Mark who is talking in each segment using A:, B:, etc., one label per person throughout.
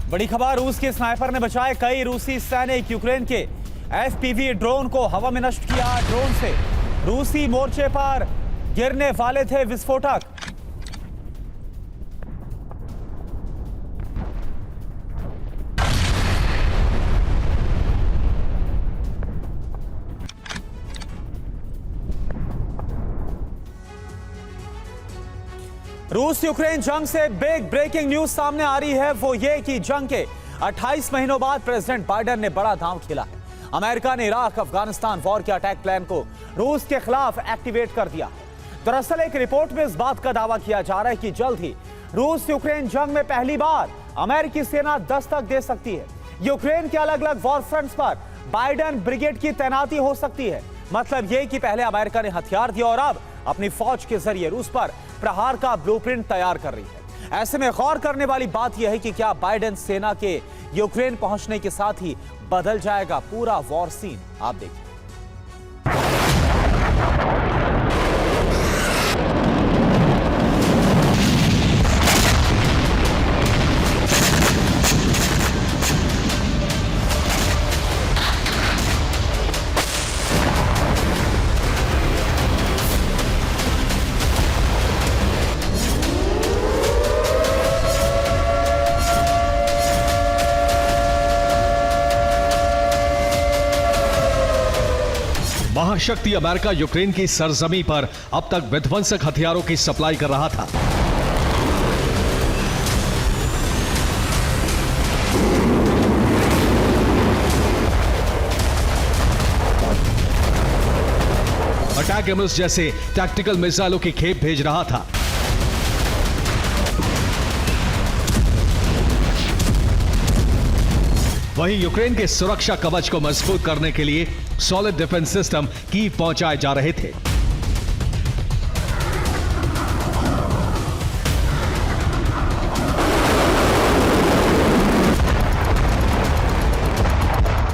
A: बड़ी खबर, रूस के स्नाइपर ने बचाए कई रूसी सैनिक। यूक्रेन के एफपीवी ड्रोन को हवा में नष्ट किया। ड्रोन से रूसी मोर्चे पर गिरने वाले थे विस्फोटक। रूस यूक्रेन जंग से बिग ब्रेकिंग न्यूज सामने आ रही है। वो ये कि जंग के 28 महीनों बाद प्रेसिडेंट बाइडेन ने बड़ा दांव खेला है। अमेरिका ने इराक अफगानिस्तान वॉर के अटैक प्लान को रूस के खिलाफ एक्टिवेट कर दिया। दरअसल एक रिपोर्ट में इस बात का दावा किया जा रहा है कि जल्द ही रूस यूक्रेन जंग में पहली बार अमेरिकी सेना दस्तक दे सकती है। यूक्रेन के अलग अलग वॉर फ्रंट्स पर बाइडेन ब्रिगेड की तैनाती हो सकती है। मतलब यह कि पहले अमेरिका ने हथियार दिया और अब अपनी फौज के जरिए रूस पर प्रहार का ब्लूप्रिंट तैयार कर रही है। ऐसे में गौर करने वाली बात यह है कि क्या बाइडेन सेना के यूक्रेन पहुंचने के साथ ही बदल जाएगा पूरा वॉर सीन। आप देखिए।
B: महाशक्ति अमेरिका यूक्रेन की सरजमी पर अब तक विध्वंसक हथियारों की सप्लाई कर रहा था। अटैक एमएस जैसे टैक्टिकल मिसाइलों की खेप भेज रहा था। वहीं यूक्रेन के सुरक्षा कवच को मजबूत करने के लिए सॉलिड डिफेंस सिस्टम कीव पहुंचाए जा रहे थे।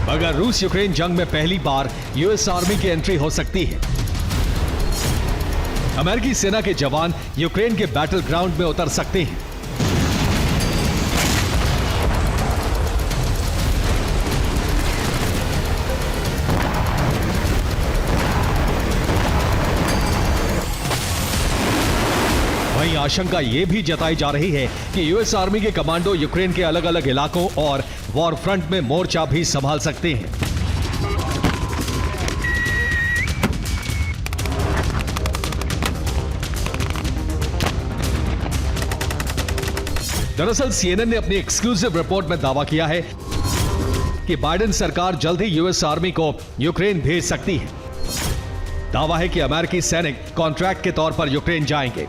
B: मगर रूस यूक्रेन जंग में पहली बार यूएस आर्मी की एंट्री हो सकती है। अमेरिकी सेना के जवान यूक्रेन के बैटल ग्राउंड में उतर सकते हैं। वहीं आशंका यह भी जताई जा रही है कि यूएस आर्मी के कमांडो यूक्रेन के अलग अलग इलाकों और वॉर फ्रंट में मोर्चा भी संभाल सकते हैं। दरअसल सीएनएन ने अपनी एक्सक्लूसिव रिपोर्ट में दावा किया है कि बाइडेन सरकार जल्द ही यूएस आर्मी को यूक्रेन भेज सकती है। दावा है कि अमेरिकी सैनिक कॉन्ट्रैक्ट के तौर पर यूक्रेन जाएंगे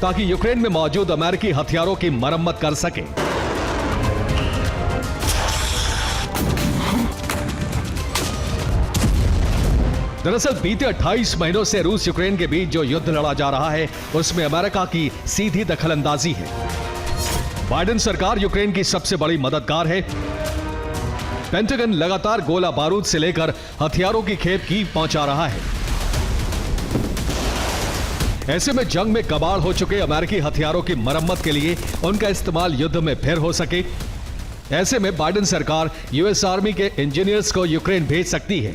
B: ताकि यूक्रेन में मौजूद अमेरिकी हथियारों की मरम्मत कर सके। दरअसल बीते 28 महीनों से रूस यूक्रेन के बीच जो युद्ध लड़ा जा रहा है उसमें अमेरिका की सीधी दखलंदाजी है। बाइडेन सरकार यूक्रेन की सबसे बड़ी मददगार है। पेंटागन लगातार गोला बारूद से लेकर हथियारों की खेप कीव पहुंचा रहा है। ऐसे में जंग में कबाड़ हो चुके अमेरिकी हथियारों की मरम्मत के लिए उनका इस्तेमाल युद्ध में फिर हो सके। ऐसे में बाइडेन सरकार यूएस आर्मी के इंजीनियर्स को यूक्रेन भेज सकती है।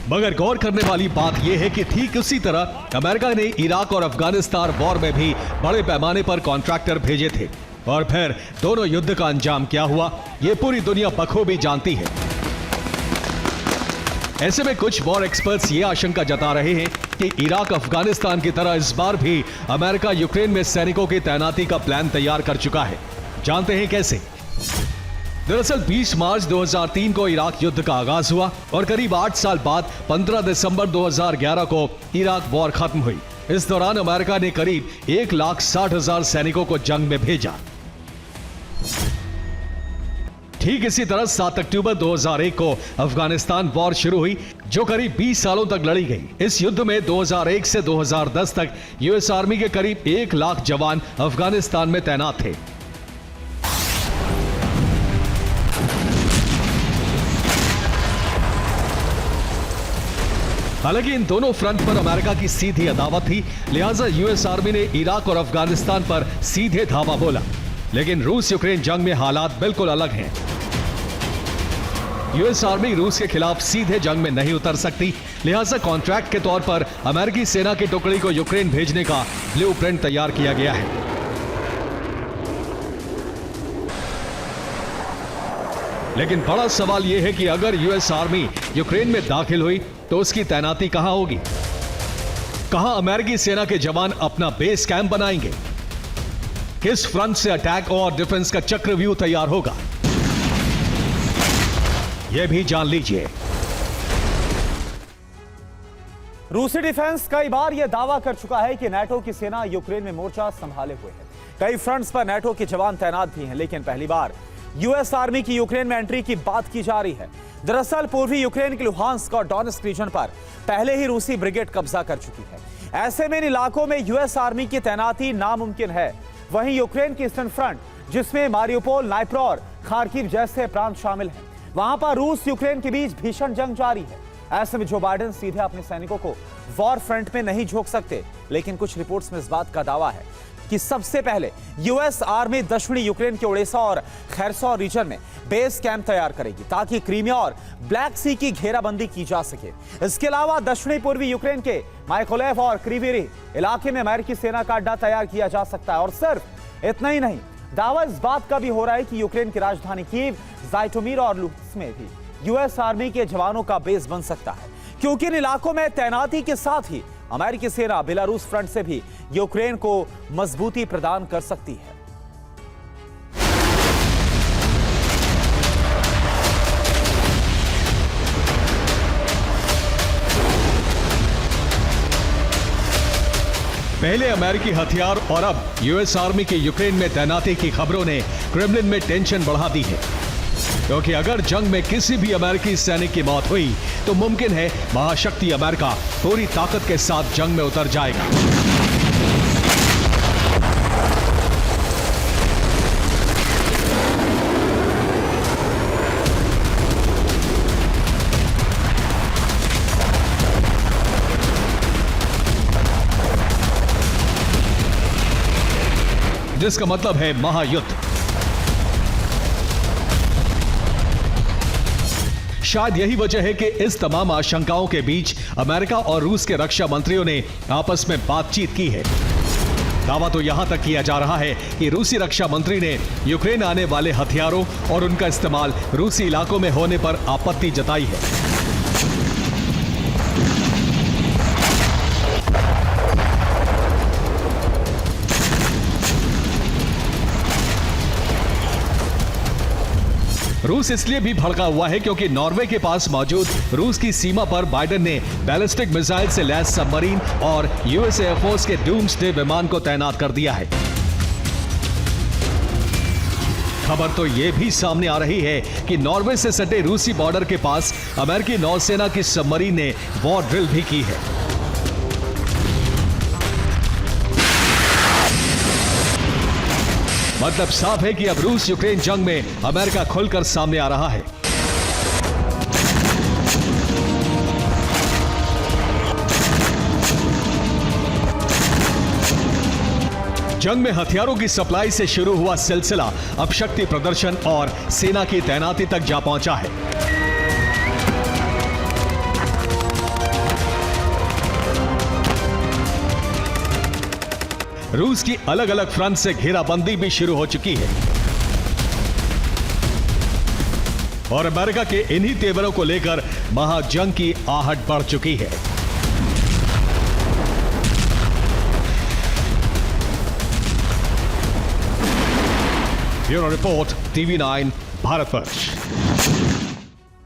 B: मगर गौर करने वाली बात यह है कि ठीक उसी तरह अमेरिका ने इराक और अफगानिस्तान वॉर में भी बड़े पैमाने पर कॉन्ट्रैक्टर भेजे थे और फिर दोनों युद्ध का अंजाम क्या हुआ यह पूरी दुनिया बखूबी जानती है। ऐसे में कुछ वॉर एक्सपर्ट्स ये आशंका जता रहे हैं कि इराक अफगानिस्तान की तरह इस बार भी अमेरिका यूक्रेन में सैनिकों की तैनाती का प्लान तैयार कर चुका है। जानते हैं कैसे? दरअसल 20 मार्च 2003 को इराक युद्ध का आगाज हुआ और करीब 8 साल बाद 15 दिसंबर 2011 को इराक वॉर खत्म हुई। इस दौरान अमेरिका ने करीब 1,60,000 सैनिकों को जंग में भेजा। ठीक इसी तरह 7 अक्टूबर 2001 को अफगानिस्तान वॉर शुरू हुई जो करीब 20 सालों तक लड़ी गई। इस युद्ध में 2001 से 2010 तक यूएस आर्मी के करीब 1 लाख जवान अफगानिस्तान में तैनात थे। हालांकि इन दोनों फ्रंट पर अमेरिका की सीधी अदावत थी, लिहाजा यूएस आर्मी ने इराक और अफगानिस्तान पर सीधे धावा बोला। लेकिन रूस यूक्रेन जंग में हालात बिल्कुल अलग हैं। यूएस आर्मी रूस के खिलाफ सीधे जंग में नहीं उतर सकती, लिहाजा कॉन्ट्रैक्ट के तौर पर अमेरिकी सेना की टुकड़ी को यूक्रेन भेजने का ब्लूप्रिंट तैयार किया गया है। लेकिन बड़ा सवाल यह है कि अगर यूएस आर्मी यूक्रेन में दाखिल हुई तो उसकी तैनाती कहां होगी? कहां अमेरिकी सेना के जवान अपना बेस कैंप बनाएंगे? किस फ्रंट से अटैक और डिफेंस का चक्रव्यूह तैयार होगा? यह भी जान लीजिए।
A: रूसी डिफेंस कई बार यह दावा कर चुका है कि नाटो की सेना यूक्रेन में मोर्चा संभाले हुए है। कई फ्रंट्स पर नाटो के जवान तैनात भी हैं, लेकिन पहली बार यूएस आर्मी की यूक्रेन में एंट्री की बात की जा रही है। दरअसल पूर्वी यूक्रेन के लुहांस्क और डोनेट्स्क रीजन पर पहले ही रूसी ब्रिगेड कब्जा कर चुकी है। ऐसे में इन इलाकों में यूएस आर्मी की तैनाती नामुमकिन है। वहीं यूक्रेन की ईस्टर्न फ्रंट, जिसमें मारियोपोल, नाइप्रो और खार्किव जैसे प्रांत शामिल हैं, वहां पर रूस यूक्रेन के बीच भीषण जंग जारी है। ऐसे में जो बाइडेन सीधे अपने सैनिकों को वॉर फ्रंट में नहीं झोंक सकते, लेकिन कुछ रिपोर्ट्स में इस बात का दावा है कि सबसे पहले यूएस आर्मी दक्षिणी यूक्रेन के ओडेसा और खैरसॉन रीजन में बेस कैंप तैयार करेगी, ताकि क्रीमिया और ब्लैक सी की घेराबंदी की जा सके। इसके अलावा दक्षिणी पूर्वी यूक्रेन के माइकोलेव और क्रीवीरी इलाके में अमेरिकी सेना का अड्डा तैयार किया जा सकता है। और सिर्फ इतना ही नहीं, दावा इस बात का भी हो रहा है कि यूक्रेन की राजधानी कीव, ज़ाइटोमीर और लुत्स्क में भी यूएस आर्मी के जवानों का बेस बन सकता है, क्योंकि इन इलाकों में तैनाती के साथ ही अमेरिकी सेना बेलारूस फ्रंट से भी यूक्रेन को मजबूती प्रदान कर सकती है।
B: पहले अमेरिकी हथियार और अब यूएस आर्मी की यूक्रेन में तैनाती की खबरों ने क्रेमलिन में टेंशन बढ़ा दी है, क्योंकि अगर जंग में किसी भी अमेरिकी सैनिक की मौत हुई तो मुमकिन है महाशक्ति अमेरिका पूरी ताकत के साथ जंग में उतर जाएगा। जिसका मतलब है महायुद्ध। शायद यही वजह है कि इस तमाम आशंकाओं के बीच अमेरिका और रूस के रक्षा मंत्रियों ने आपस में बातचीत की है। दावा तो यहां तक किया जा रहा है कि रूसी रक्षा मंत्री ने यूक्रेन आने वाले हथियारों और उनका इस्तेमाल रूसी इलाकों में होने पर आपत्ति जताई है। रूस इसलिए भी भड़का हुआ है क्योंकि नॉर्वे के पास मौजूद रूस की सीमा पर बाइडेन ने बैलिस्टिक मिसाइल से लैस सबमरीन और यूएस एयरफोर्स के डूम्सडे विमान को तैनात कर दिया है। खबर तो यह भी सामने आ रही है कि नॉर्वे से सटे रूसी बॉर्डर के पास अमेरिकी नौसेना की सबमरीन ने वॉर ड्रिल भी की है। मतलब साफ है कि अब रूस यूक्रेन जंग में अमेरिका खुलकर सामने आ रहा है। जंग में हथियारों की सप्लाई से शुरू हुआ सिलसिला अब शक्ति प्रदर्शन और सेना की तैनाती तक जा पहुंचा है। रूस की अलग अलग फ्रंट से घेराबंदी भी शुरू हो चुकी है और अमेरिका के इन्हीं तेवरों को लेकर महाजंग की आहट बढ़ चुकी है। Bureau report, TV9 Bharatvarsh.